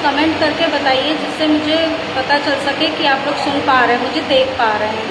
Comment करके बताइए, जिससे मुझे पता चल सके कि आप लोग सुन पा रहे हैं, मुझे देख पा रहे हैं।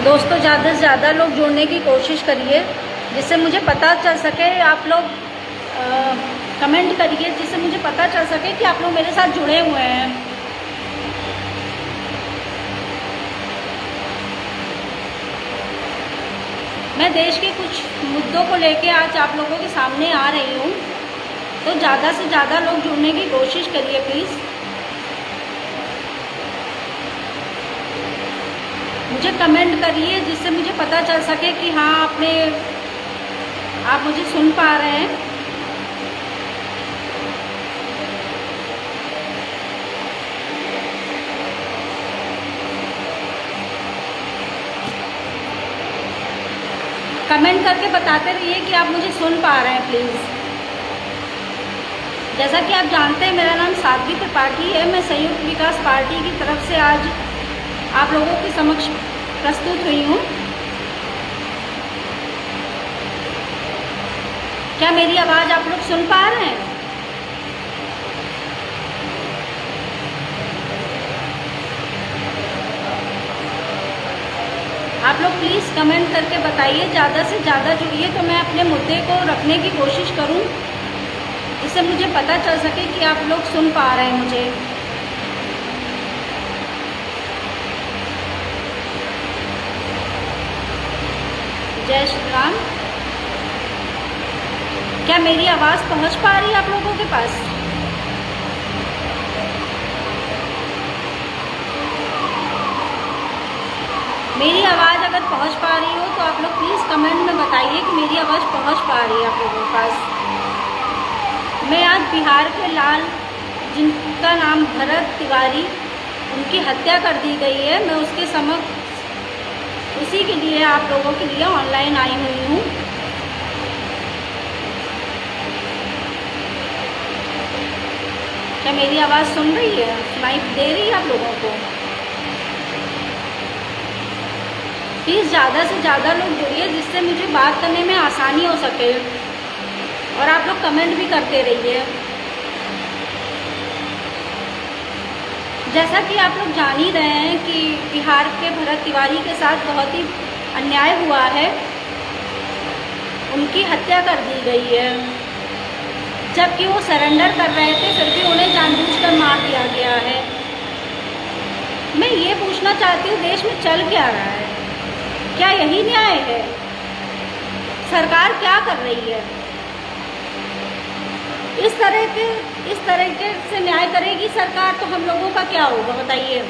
दोस्तों, ज़्यादा से ज़्यादा लोग जुड़ने की कोशिश करिए, जिससे मुझे पता चल सके। आप लोग कमेंट करिए, जिससे मुझे पता चल सके कि आप लोग मेरे साथ जुड़े हुए हैं। मैं देश के कुछ मुद्दों को लेके आज आप लोगों के सामने आ रही हूँ, तो ज़्यादा से ज़्यादा लोग जुड़ने की कोशिश करिए प्लीज़। मुझे कमेंट करिए, जिससे मुझे पता चल सके कि हाँ आप मुझे सुन पा रहे हैं। कमेंट करके बताते रहिए कि आप मुझे सुन पा रहे हैं प्लीज़। जैसा कि आप जानते हैं, मेरा नाम साध्वी त्रिपाठी है। मैं संयुक्त विकास पार्टी की तरफ से आज आप लोगों के समक्ष प्रस्तुत हुई हूँ। क्या मेरी आवाज़ आप लोग सुन पा रहे हैं? आप लोग प्लीज़ कमेंट करके बताइए, ज़्यादा से ज़्यादा जुड़िए, तो मैं अपने मुद्दे को रखने की कोशिश करूँ, इससे मुझे पता चल सके कि आप लोग सुन पा रहे हैं मुझे। जय श्री राम। क्या मेरी आवाज़ पहुंच पा रही है आप लोगों के पास? मेरी आवाज़ अगर पहुंच पा रही हो तो आप लोग प्लीज़ कमेंट में बताइए कि मेरी आवाज़ पहुंच पा रही है आप लोगों के पास। मैं आज बिहार के लाल, जिनका नाम भरत तिवारी, उनकी हत्या कर दी गई है, मैं उसके समक्ष उसी के लिए आप लोगों के लिए ऑनलाइन आई हुई हूँ। क्या मेरी आवाज़ सुन रही है, सुनाई दे रही है आप लोगों को? प्लीज़ ज़्यादा से ज़्यादा लोग जुड़िए, जिससे मुझे बात करने में आसानी हो सके, और आप लोग कमेंट भी करते रहिए। जैसा कि आप लोग जान ही रहे हैं कि बिहार के भरत तिवारी के साथ बहुत ही अन्याय हुआ है, उनकी हत्या कर दी गई है। जबकि वो सरेंडर कर रहे थे, फिर भी उन्हें जानबूझकर मार दिया गया है। मैं ये पूछना चाहती हूँ, देश में चल क्या रहा है? क्या यही न्याय है? सरकार क्या कर रही है? इस तरीके से न्याय करेगी सरकार तो हम लोगों का क्या होगा बताइए?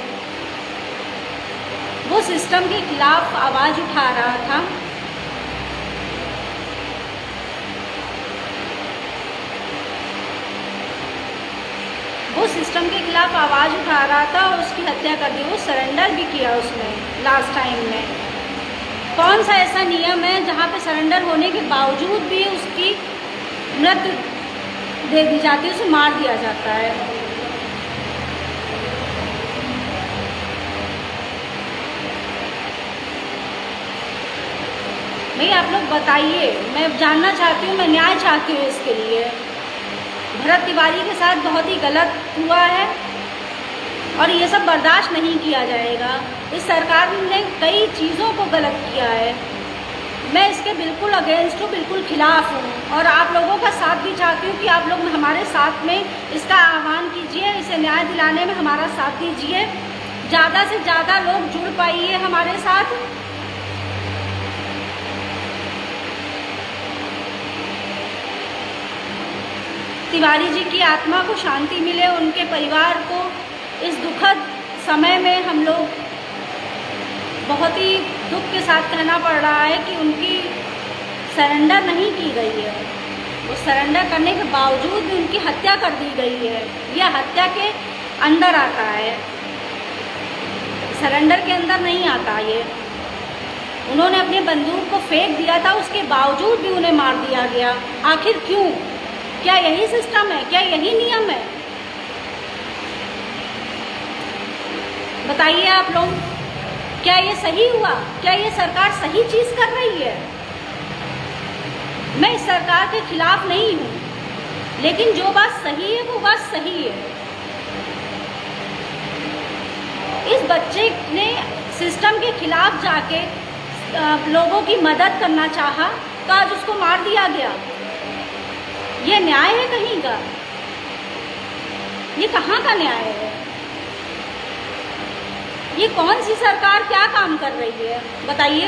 वो सिस्टम के खिलाफ आवाज़ उठा रहा था। वो सिस्टम के खिलाफ आवाज़ उठा रहा था और उसकी हत्या कर दी। वो सरेंडर भी किया उसने लास्ट टाइम में। कौन सा ऐसा नियम है जहाँ पे सरेंडर होने के बावजूद भी उसकी मृत्यु दे दी जाती है, उसे मार दिया जाता है? नहीं, आप लोग बताइए, मैं जानना चाहती हूँ, मैं न्याय चाहती हूँ इसके लिए। भरत तिवारी के साथ बहुत ही गलत हुआ है और ये सब बर्दाश्त नहीं किया जाएगा। इस सरकार ने कई चीज़ों को गलत किया है। मैं इसके बिल्कुल अगेंस्ट हूँ, बिल्कुल खिलाफ हूँ और आप लोगों का साथ भी चाहती हूँ कि आप लोग हमारे साथ में इसका आह्वान कीजिए, इसे न्याय दिलाने में हमारा साथ दीजिए। ज़्यादा से ज़्यादा लोग जुड़ पाइए हमारे साथ। तिवारी जी की आत्मा को शांति मिले, उनके परिवार को इस दुखद समय में हम लोग बहुत ही दुख के साथ कहना पड़ रहा है कि उनकी सरेंडर नहीं की गई है। वो सरेंडर करने के बावजूद भी उनकी हत्या कर दी गई है। यह हत्या के अंदर आता है, सरेंडर के अंदर नहीं आता। ये उन्होंने अपनी बंदूक को फेंक दिया था, उसके बावजूद भी उन्हें मार दिया गया। आखिर क्यों? क्या यही सिस्टम है? क्या यही नियम है? बताइए आप लोग, क्या ये सही हुआ? क्या ये सरकार सही चीज़ कर रही है? मैं इस सरकार के खिलाफ नहीं हूँ, लेकिन जो बात सही है वो बात सही है। इस बच्चे ने सिस्टम के खिलाफ जाके लोगों की मदद करना चाहा तो आज उसको मार दिया गया। ये न्याय है कहीं का? ये कहाँ का न्याय है? ये कौन सी सरकार क्या काम कर रही है बताइए?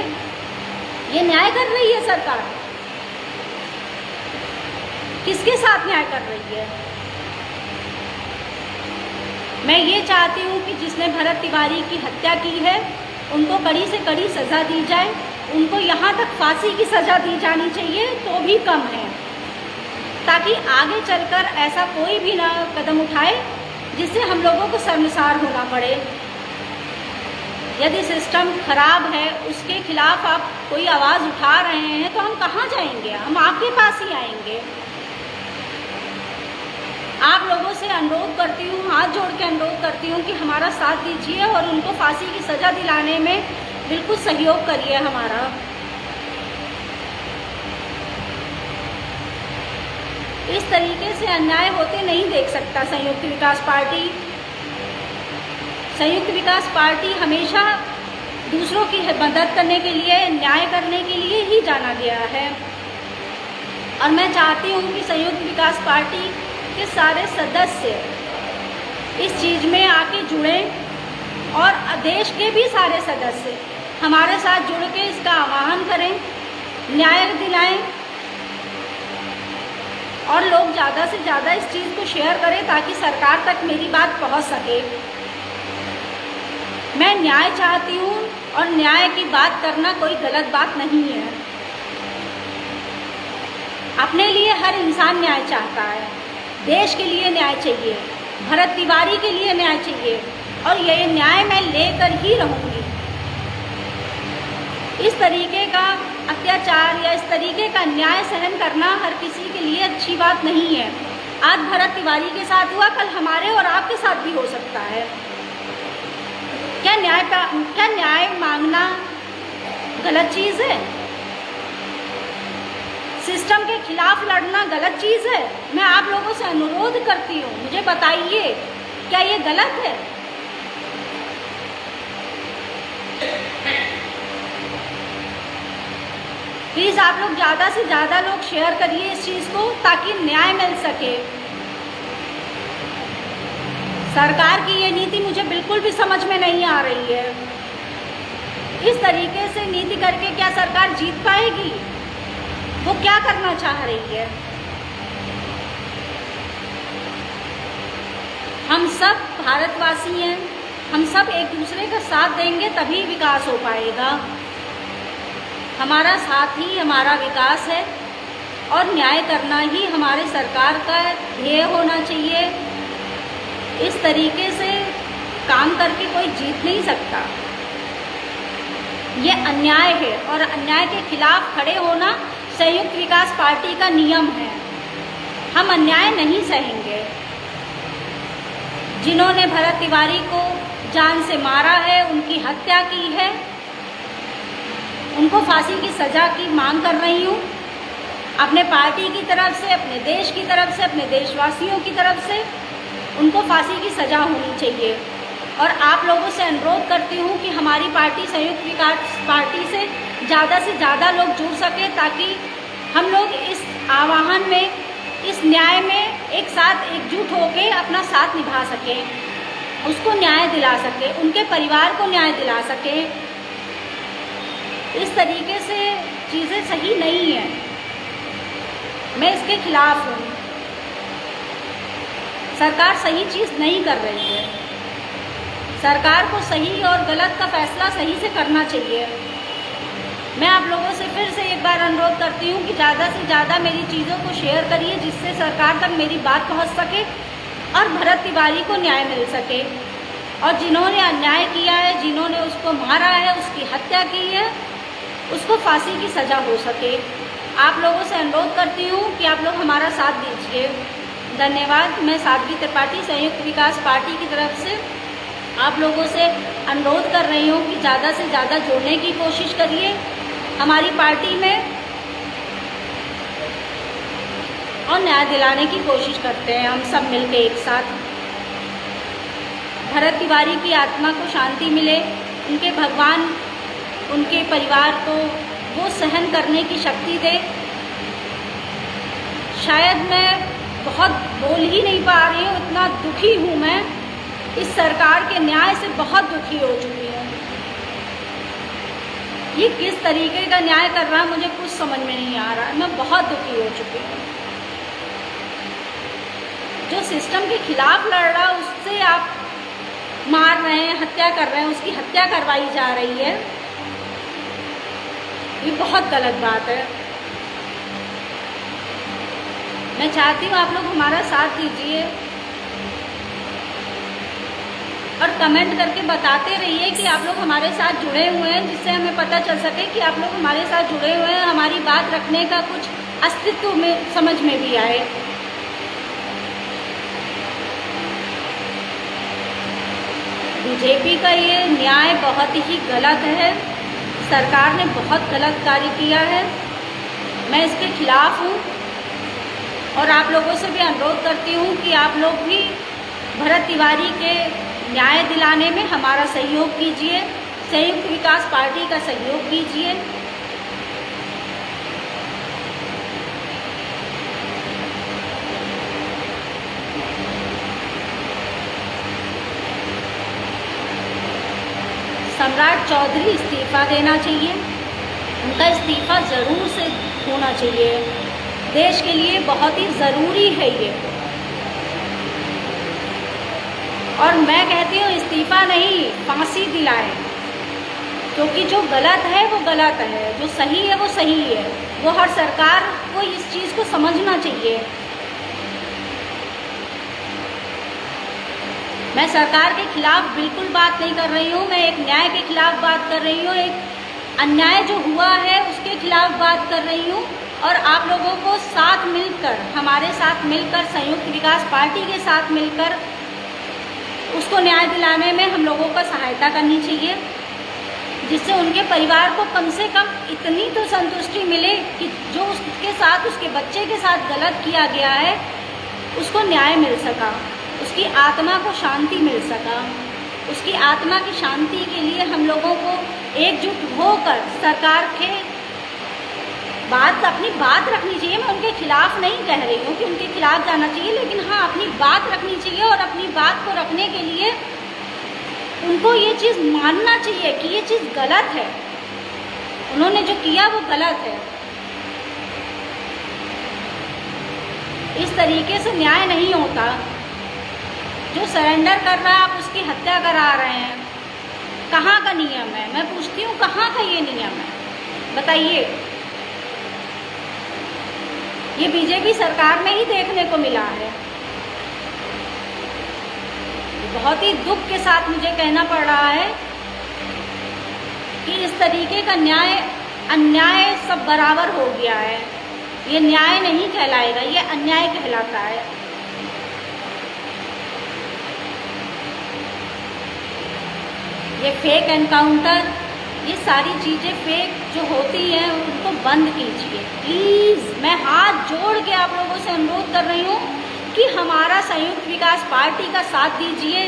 ये न्याय कर रही है सरकार? किसके साथ न्याय कर रही है? मैं ये चाहती हूँ कि जिसने भरत तिवारी की हत्या की है उनको कड़ी से कड़ी सज़ा दी जाए। उनको यहाँ तक फांसी की सज़ा दी जानी चाहिए तो भी कम है, ताकि आगे चलकर ऐसा कोई भी ना कदम उठाए जिससे हम लोगों को शर्मसार होना पड़े। यदि सिस्टम खराब है, उसके खिलाफ आप कोई आवाज़ उठा रहे हैं तो हम कहाँ जाएंगे? हम आपके पास ही आएंगे। आप लोगों से अनुरोध करती हूँ, हाथ जोड़ के अनुरोध करती हूँ कि हमारा साथ दीजिए और उनको फांसी की सज़ा दिलाने में बिल्कुल सहयोग करिए हमारा। इस तरीके से अन्याय होते नहीं देख सकता संयुक्त विकास पार्टी। संयुक्त विकास पार्टी हमेशा दूसरों की मदद करने के लिए, न्याय करने के लिए ही जाना गया है। और मैं चाहती हूँ कि संयुक्त विकास पार्टी के सारे सदस्य इस चीज़ में आके जुड़ें और देश के भी सारे सदस्य हमारे साथ जुड़ के इसका आह्वान करें, न्याय दिलाएं और लोग ज़्यादा से ज़्यादा इस चीज़ को शेयर करें ताकि सरकार तक मेरी बात पहुंच सके। मैं न्याय चाहती हूँ और न्याय की बात करना कोई गलत बात नहीं है। अपने लिए हर इंसान न्याय चाहता है, देश के लिए न्याय चाहिए, भरत तिवारी के लिए न्याय चाहिए और ये न्याय मैं लेकर ही रहूँगी। इस तरीके का अत्याचार या इस तरीके का न्याय सहन करना हर किसी के लिए अच्छी बात नहीं है। आज भरत तिवारी के साथ हुआ, कल हमारे और आपके साथ भी हो सकता है। क्या न्याय मांगना गलत चीज़ है? सिस्टम के खिलाफ लड़ना गलत चीज़ है? मैं आप लोगों से अनुरोध करती हूँ, मुझे बताइए क्या ये गलत है? प्लीज़ आप लोग ज़्यादा से ज़्यादा लोग शेयर करिए इस चीज़ को, ताकि न्याय मिल सके। सरकार की ये नीति मुझे बिल्कुल भी समझ में नहीं आ रही है। इस तरीके से नीति करके क्या सरकार जीत पाएगी? वो क्या करना चाह रही है? हम सब भारतवासी हैं, हम सब एक दूसरे का साथ देंगे तभी विकास हो पाएगा। हमारा साथ ही हमारा विकास है, और न्याय करना ही हमारे सरकार का ध्येय होना चाहिए। इस तरीके से काम करके कोई जीत नहीं सकता। ये अन्याय है, और अन्याय के खिलाफ खड़े होना संयुक्त विकास पार्टी का नियम है। हम अन्याय नहीं सहेंगे। जिन्होंने भरत तिवारी को जान से मारा है, उनकी हत्या की है, उनको फांसी की सज़ा की मांग कर रही हूँ, अपने पार्टी की तरफ से, अपने देश की तरफ से, अपने देशवासियों की तरफ से। उनको फांसी की सज़ा होनी चाहिए। और आप लोगों से अनुरोध करती हूँ कि हमारी पार्टी संयुक्त विकास पार्टी से ज़्यादा लोग जुड़ सके, ताकि हम लोग इस आह्वान में, इस न्याय में एक साथ एकजुट होकर अपना साथ निभा सकें, उसको न्याय दिला सके, उनके परिवार को न्याय दिला सके। इस तरीके से चीज़ें सही नहीं हैं, मैं इसके खिलाफ हूँ। सरकार सही चीज़ नहीं कर रही है। सरकार को सही और गलत का फैसला सही से करना चाहिए। मैं आप लोगों से फिर से एक बार अनुरोध करती हूँ कि ज़्यादा से ज़्यादा मेरी चीज़ों को शेयर करिए, जिससे सरकार तक मेरी बात पहुँच सके और भरत तिवारी को न्याय मिल सके। और जिन्होंने अन्याय किया है, जिन्होंने उसको मारा है, उसकी हत्या की है, उसको फांसी की सज़ा हो सके। आप लोगों से अनुरोध करती हूँ कि आप लोग हमारा साथ दीजिए। धन्यवाद। मैं साध्वी त्रिपाठी संयुक्त विकास पार्टी की तरफ से आप लोगों से अनुरोध कर रही हूँ कि ज़्यादा से ज़्यादा जोड़ने की कोशिश करिए हमारी पार्टी में, और न्याय दिलाने की कोशिश करते हैं हम सब मिलकर एक साथ। भरत तिवारी की आत्मा को शांति मिले, उनके भगवान उनके परिवार को वो सहन करने की शक्ति दे। शायद मैं बहुत बोल ही नहीं पा रही हूँ, इतना दुखी हूँ मैं। इस सरकार के न्याय से बहुत दुखी हो चुकी हूँ। ये किस तरीके का न्याय कर रहा है मुझे कुछ समझ में नहीं आ रहा है। मैं बहुत दुखी हो चुकी हूँ। जो सिस्टम के खिलाफ लड़ रहा है उससे आप मार रहे हैं, हत्या कर रहे हैं, उसकी हत्या करवाई जा रही है। ये बहुत गलत बात है। मैं चाहती हूँ आप लोग हमारा साथ दीजिए और कमेंट करके बताते रहिए कि आप लोग हमारे साथ जुड़े हुए हैं, जिससे हमें पता चल सके कि आप लोग हमारे साथ जुड़े हुए हैं, हमारी बात रखने का कुछ अस्तित्व में समझ में भी आए। बीजेपी का ये न्याय बहुत ही गलत है। सरकार ने बहुत गलत कार्य किया है। मैं इसके खिलाफ हूँ और आप लोगों से भी अनुरोध करती हूँ कि आप लोग भी भरत तिवारी के न्याय दिलाने में हमारा सहयोग कीजिए, संयुक्त विकास पार्टी का सहयोग कीजिए। सम्राट चौधरी इस्तीफा देना चाहिए, उनका इस्तीफा ज़रूर से होना चाहिए। देश के लिए बहुत ही ज़रूरी है ये। और मैं कहती हूँ इस्तीफा नहीं, फांसी दिलाएं, क्योंकि जो गलत है वो गलत है, जो सही है वो सही है। वो हर सरकार को इस चीज़ को समझना चाहिए। मैं सरकार के खिलाफ बिल्कुल बात नहीं कर रही हूँ, मैं एक न्याय के खिलाफ बात कर रही हूँ, एक अन्याय जो हुआ है उसके खिलाफ बात कर रही हूँ। और आप लोगों को साथ मिलकर, हमारे साथ मिलकर, संयुक्त विकास पार्टी के साथ मिलकर उसको न्याय दिलाने में हम लोगों को सहायता करनी चाहिए, जिससे उनके परिवार को कम से कम इतनी तो संतुष्टि मिले कि जो उसके साथ, उसके बच्चे के साथ गलत किया गया है उसको न्याय मिल सका, उसकी आत्मा को शांति मिल सका। उसकी आत्मा की शांति के लिए हम लोगों को एकजुट होकर सरकार के बात अपनी बात रखनी चाहिए। मैं उनके खिलाफ नहीं कह रही हूँ कि उनके खिलाफ जाना चाहिए, लेकिन हाँ अपनी बात रखनी चाहिए और अपनी बात को रखने के लिए उनको ये चीज़ मानना चाहिए कि ये चीज़ गलत है, उन्होंने जो किया वो गलत है। इस तरीके से न्याय नहीं होता। जो सरेंडर कर रहा है आप उसकी हत्या करा रहे हैं। कहाँ का नियम है? मैं पूछती हूँ कहाँ का ये नियम है, बताइए। ये बीजेपी सरकार में ही देखने को मिला है। बहुत ही दुख के साथ मुझे कहना पड़ रहा है कि इस तरीके का न्याय अन्याय सब बराबर हो गया है। ये न्याय नहीं कहलाएगा, ये अन्याय कहलाता है। ये फेक एनकाउंटर, ये सारी चीज़ें फेक जो होती हैं उनको बंद कीजिए प्लीज़। मैं हाथ जोड़ के आप लोगों से अनुरोध कर रही हूँ कि हमारा संयुक्त विकास पार्टी का साथ दीजिए,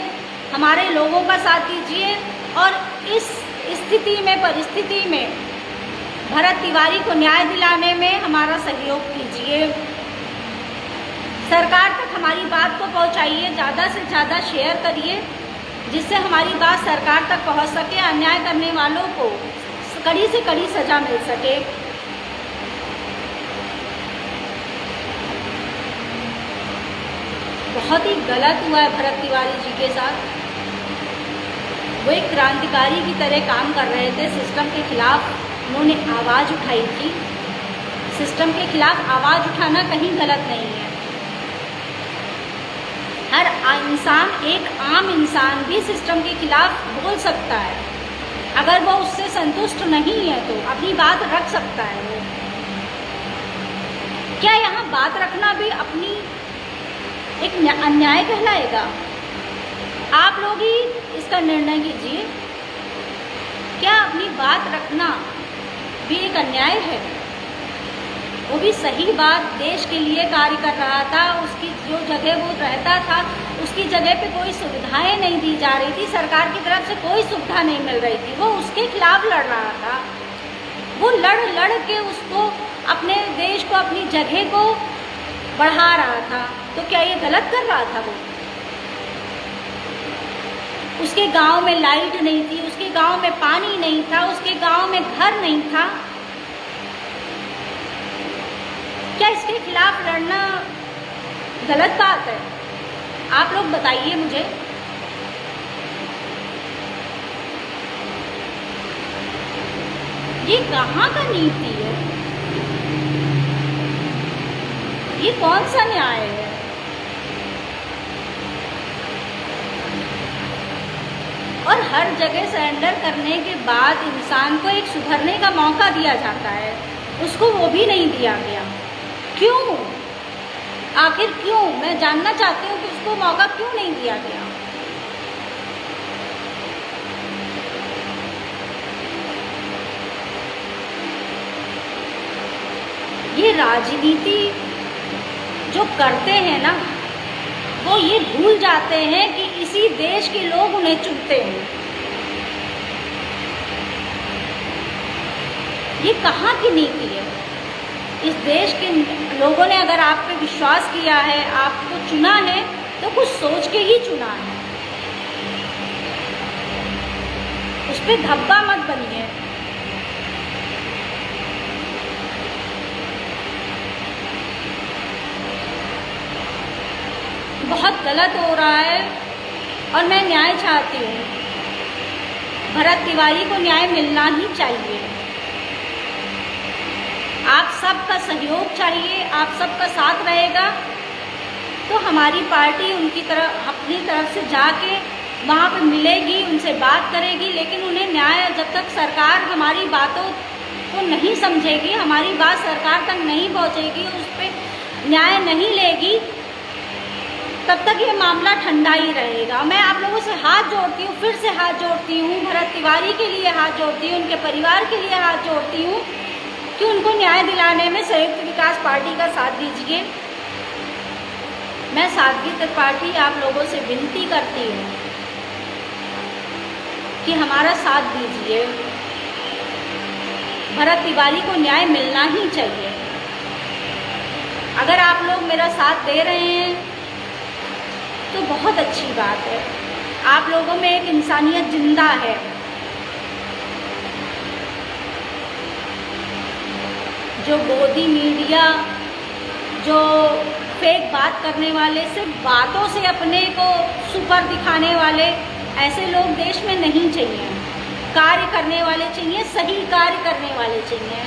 हमारे लोगों का साथ दीजिए और इस स्थिति में, परिस्थिति में भरत तिवारी को न्याय दिलाने में हमारा सहयोग कीजिए। सरकार तक हमारी बात को पहुंचाइए, ज़्यादा से ज़्यादा शेयर करिए, जिससे हमारी बात सरकार तक पहुंच सके, अन्याय करने वालों को कड़ी से कड़ी सज़ा मिल सके। बहुत ही गलत हुआ है भरत तिवारी जी के साथ। वो एक क्रांतिकारी की तरह काम कर रहे थे, सिस्टम के खिलाफ उन्होंने आवाज़ उठाई थी। सिस्टम के खिलाफ आवाज़ उठाना कहीं गलत नहीं है। हर इंसान, एक आम इंसान भी सिस्टम के खिलाफ बोल सकता है। अगर वो उससे संतुष्ट नहीं है तो अपनी बात रख सकता है वो। क्या यहाँ बात रखना भी अपनी एक अन्याय कहलाएगा? आप लोग ही इसका निर्णय कीजिए। क्या अपनी बात रखना भी एक अन्याय है? वो भी सही बात, देश के लिए कार्य कर रहा था, उसकी जो जगह वो रहता था उसकी जगह पे कोई सुविधाएं नहीं दी जा रही थी, सरकार की तरफ से कोई सुविधा नहीं मिल रही थी, वो उसके खिलाफ लड़ रहा था। वो लड़ के उसको, अपने देश को, अपनी जगह को बढ़ा रहा था। तो क्या ये गलत कर रहा था? वो उसके गांव में लाइट नहीं थी, उसके गांव में पानी नहीं था, उसके गांव में घर नहीं था। क्या इसके खिलाफ लड़ना गलत बात है? आप लोग बताइए मुझे। ये कहाँ का नीति है? ये कौन सा न्याय है? और हर जगह सरेंडर करने के बाद इंसान को एक सुधरने का मौका दिया जाता है, उसको वो भी नहीं दिया गया। क्यों? आखिर क्यों? मैं जानना चाहती हूँ कि उसको मौका क्यों नहीं दिया गया। ये राजनीति जो करते हैं ना, वो ये भूल जाते हैं कि इसी देश के लोग उन्हें चुनते हैं। ये कहाँ की नीति है? इस देश के लोगों ने अगर आप पे विश्वास किया है, आपको चुना है, तो कुछ सोच के ही चुना है। उस पर धब्बा मत बनिए। बहुत गलत हो रहा है और मैं न्याय चाहती हूँ। भरत तिवारी को न्याय मिलना ही चाहिए। आप सबका सहयोग चाहिए, आप सबका साथ रहेगा तो हमारी पार्टी उनकी तरफ, अपनी तरफ से जाके वहाँ पर मिलेगी, उनसे बात करेगी। लेकिन उन्हें न्याय, जब तक सरकार हमारी बातों को नहीं समझेगी, हमारी बात सरकार तक नहीं पहुँचेगी, उस पर न्याय नहीं लेगी, तब तक ये मामला ठंडा ही रहेगा। मैं आप लोगों से हाथ जोड़ती हूँ, फिर से हाथ जोड़ती हूँ, भरत तिवारी के लिए हाथ जोड़ती हूँ, उनके परिवार के लिए हाथ जोड़ती हूँ कि उनको न्याय दिलाने में संयुक्त विकास पार्टी का साथ दीजिए। मैं सादगी त्रिपाठी आप लोगों से विनती करती हूँ कि हमारा साथ दीजिए। भरत तिवारी को न्याय मिलना ही चाहिए। अगर आप लोग मेरा साथ दे रहे हैं तो बहुत अच्छी बात है। आप लोगों में एक इंसानियत जिंदा है। जो गोदी मीडिया, जो फेक बात करने वाले, सिर्फ बातों से अपने को सुपर दिखाने वाले, ऐसे लोग देश में नहीं चाहिए। कार्य करने वाले चाहिए, सही कार्य करने वाले चाहिए।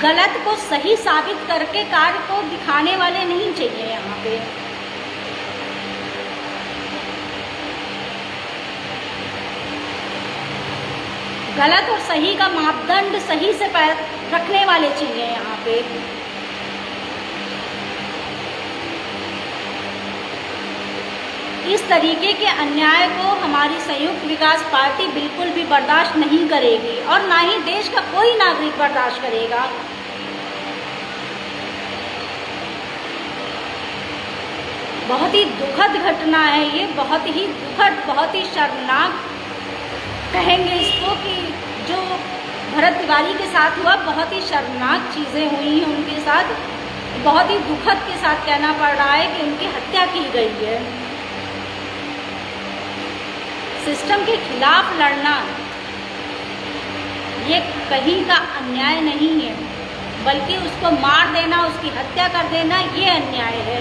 गलत को सही साबित करके कार्य को दिखाने वाले नहीं चाहिए यहाँ पे। गलत और सही का मापदंड सही से रखने वाले चाहिए यहाँ पे। इस तरीके के अन्याय को हमारी संयुक्त विकास पार्टी बिल्कुल भी बर्दाश्त नहीं करेगी और ना ही देश का कोई नागरिक बर्दाश्त करेगा। बहुत ही दुखद घटना है ये, बहुत ही दुखद, बहुत ही शर्मनाक कहेंगे इसको कि जो भरत तिवारी के साथ हुआ, बहुत ही शर्मनाक चीज़ें हुई हैं उनके साथ। बहुत ही दुखद के साथ कहना पड़ रहा है कि उनकी हत्या की गई है। सिस्टम के खिलाफ लड़ना ये कहीं का अन्याय नहीं है, बल्कि उसको मार देना, उसकी हत्या कर देना, ये अन्याय है।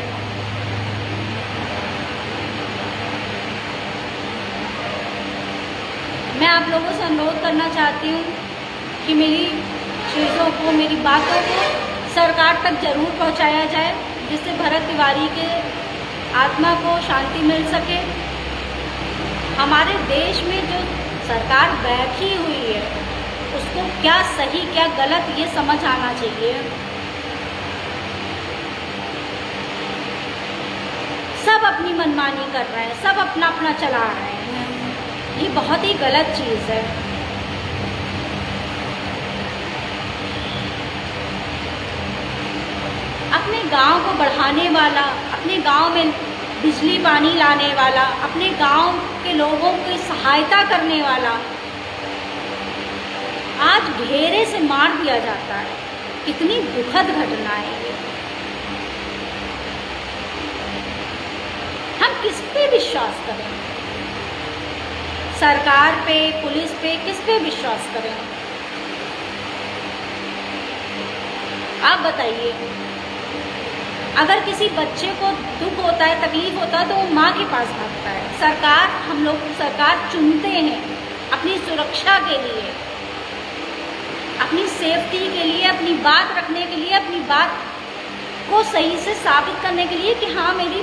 मैं आप लोगों से अनुरोध करना चाहती हूँ कि मेरी चीज़ों को, मेरी बातों को सरकार तक जरूर पहुँचाया जाए, जिससे भरत तिवारी के आत्मा को शांति मिल सके। हमारे देश में जो सरकार बैठी हुई है उसको क्या सही क्या गलत ये समझ आना चाहिए। सब अपनी मनमानी कर रहे हैं, सब अपना अपना चला रहे हैं, ये बहुत ही गलत चीज़ है। अपने गांव को बढ़ाने वाला, अपने गांव में बिजली पानी लाने वाला, अपने गांव के लोगों की सहायता करने वाला आज घेरे से मार दिया जाता है। कितनी दुखद घटना है ये। हम किस पे विश्वास करें? सरकार पे, पुलिस पे, किस पे विश्वास करें? आप बताइए। अगर किसी बच्चे को दुख होता है, तकलीफ होता है, तो वो माँ के पास भागता है। सरकार, हम लोग सरकार चुनते हैं अपनी सुरक्षा के लिए, अपनी सेफ्टी के लिए, अपनी बात रखने के लिए, अपनी बात को सही से साबित करने के लिए कि हाँ मेरी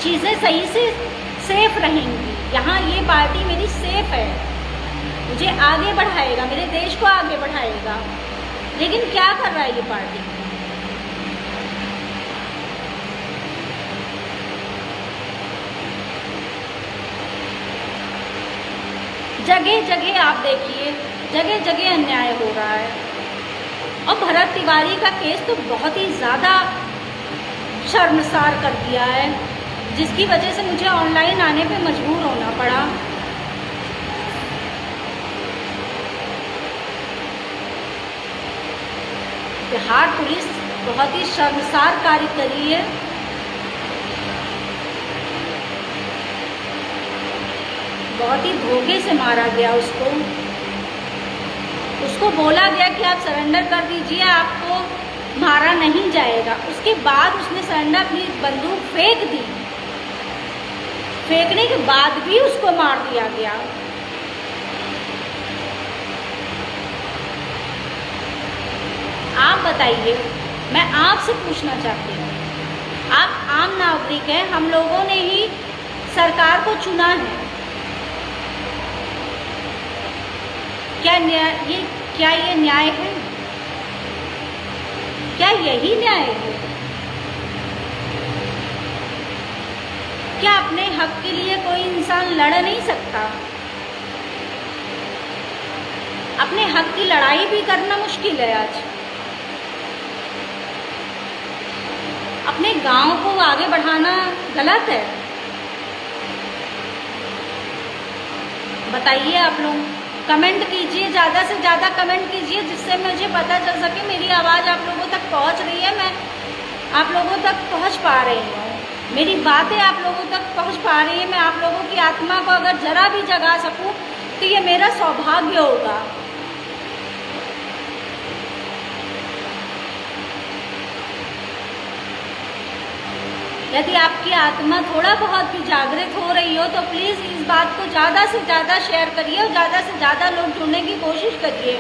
चीज़ें सही से सेफ रहेंगी, यहाँ ये पार्टी मेरी सेफ है, मुझे आगे बढ़ाएगा, मेरे देश को आगे बढ़ाएगा। लेकिन क्या कर रहा है ये पार्टी? जगह जगह आप देखिए, जगह जगह अन्याय हो रहा है। और भरत तिवारी का केस तो बहुत ही ज़्यादा शर्मसार कर दिया है, जिसकी वजह से मुझे ऑनलाइन आने पे मजबूर होना पड़ा। बिहार पुलिस बहुत ही शर्मसार कार्य करी है। बहुत ही धोखे से मारा गया उसको। उसको बोला गया कि आप सरेंडर कर दीजिए, आपको मारा नहीं जाएगा। उसके बाद उसने सरेंडर, अपनी बंदूक फेंक दी। फेंकने के बाद भी उसको मार दिया गया। आप बताइए, मैं आपसे पूछना चाहती हूँ, आप आम नागरिक हैं, हम लोगों ने ही सरकार को चुना है। क्या ये न्याय है? क्या यही न्याय है? क्या अपने हक के लिए कोई इंसान लड़ नहीं सकता? अपने हक की लड़ाई भी करना मुश्किल है आज। अपने गांव को आगे बढ़ाना गलत है। बताइए आप लोग, कमेंट कीजिए, ज़्यादा से ज़्यादा कमेंट कीजिए, जिससे मुझे पता चल सके मेरी आवाज़ आप लोगों तक पहुंच रही है, मैं आप लोगों तक पहुंच पा रही हूँ, मेरी बातें आप लोगों तक पहुंच पा रही है। मैं आप लोगों की आत्मा को अगर ज़रा भी जगा सकूँ तो ये मेरा सौभाग्य होगा। यदि आपकी आत्मा थोड़ा बहुत भी जागृत हो रही हो तो प्लीज़ इस बात को ज़्यादा से ज़्यादा शेयर करिए और ज़्यादा से ज़्यादा लोग जुड़ने की कोशिश करिए,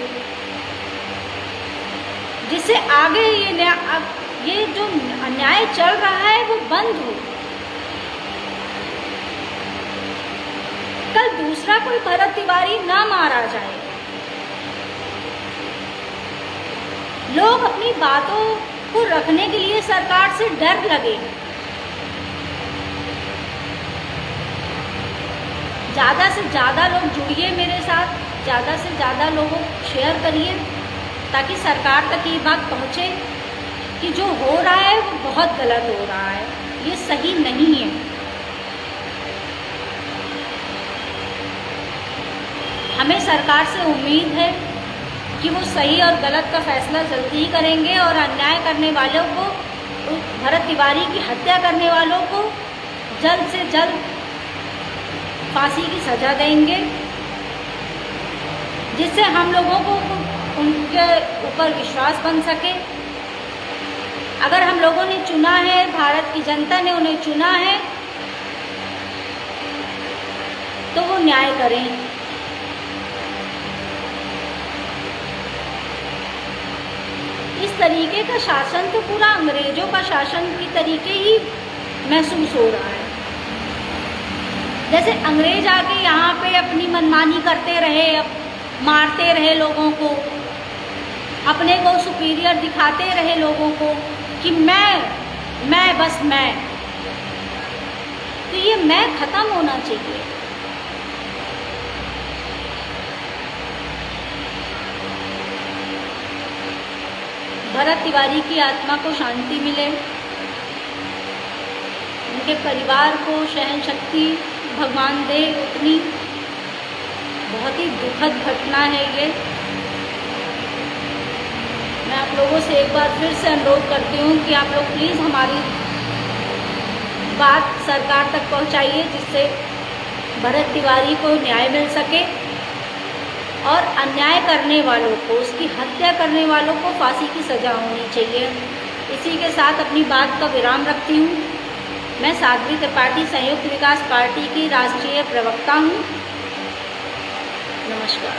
जिससे आगे ये जो अन्याय चल रहा है वो बंद हो। कल दूसरा कोई भरत तिवारी ना मारा जाए। लोग अपनी बातों को रखने के लिए सरकार से डर लगे। ज़्यादा से ज़्यादा लोग जुड़िए मेरे साथ, ज़्यादा से ज़्यादा लोगों को शेयर करिए ताकि सरकार तक ये बात पहुँचे कि जो हो रहा है वो बहुत गलत हो रहा है, ये सही नहीं है। हमें सरकार से उम्मीद है कि वो सही और गलत का फैसला जल्दी ही करेंगे और अन्याय करने वालों को, भरत तिवारी की हत्या करने वालों को जल्द से जल्द फांसी की सज़ा देंगे, जिससे हम लोगों को उनके ऊपर विश्वास बन सके। अगर हम लोगों ने चुना है, भारत की जनता ने उन्हें चुना है, तो वो न्याय करें। इस तरीके का शासन तो पूरा अंग्रेजों का शासन की तरीके ही महसूस हो रहा है। जैसे अंग्रेज आके यहाँ पे अपनी मनमानी करते रहे, मारते रहे लोगों को, अपने को सुपीरियर दिखाते रहे लोगों को कि मैं बस मैं, तो ये मैं खत्म होना चाहिए। भरत तिवारी की आत्मा को शांति मिले, उनके परिवार को सहन शक्ति भगवान दे उतनी। बहुत ही दुखद घटना है ये। मैं आप लोगों से एक बार फिर से अनुरोध करती हूँ कि आप लोग प्लीज़ हमारी बात सरकार तक पहुँचाइए, जिससे भरत तिवारी को न्याय मिल सके और अन्याय करने वालों को, उसकी हत्या करने वालों को फांसी की सज़ा होनी चाहिए। इसी के साथ अपनी बात का विराम रखती हूँ। मैं साध्वी त्रिपाठी संयुक्त विकास पार्टी की राष्ट्रीय प्रवक्ता हूँ। नमस्कार।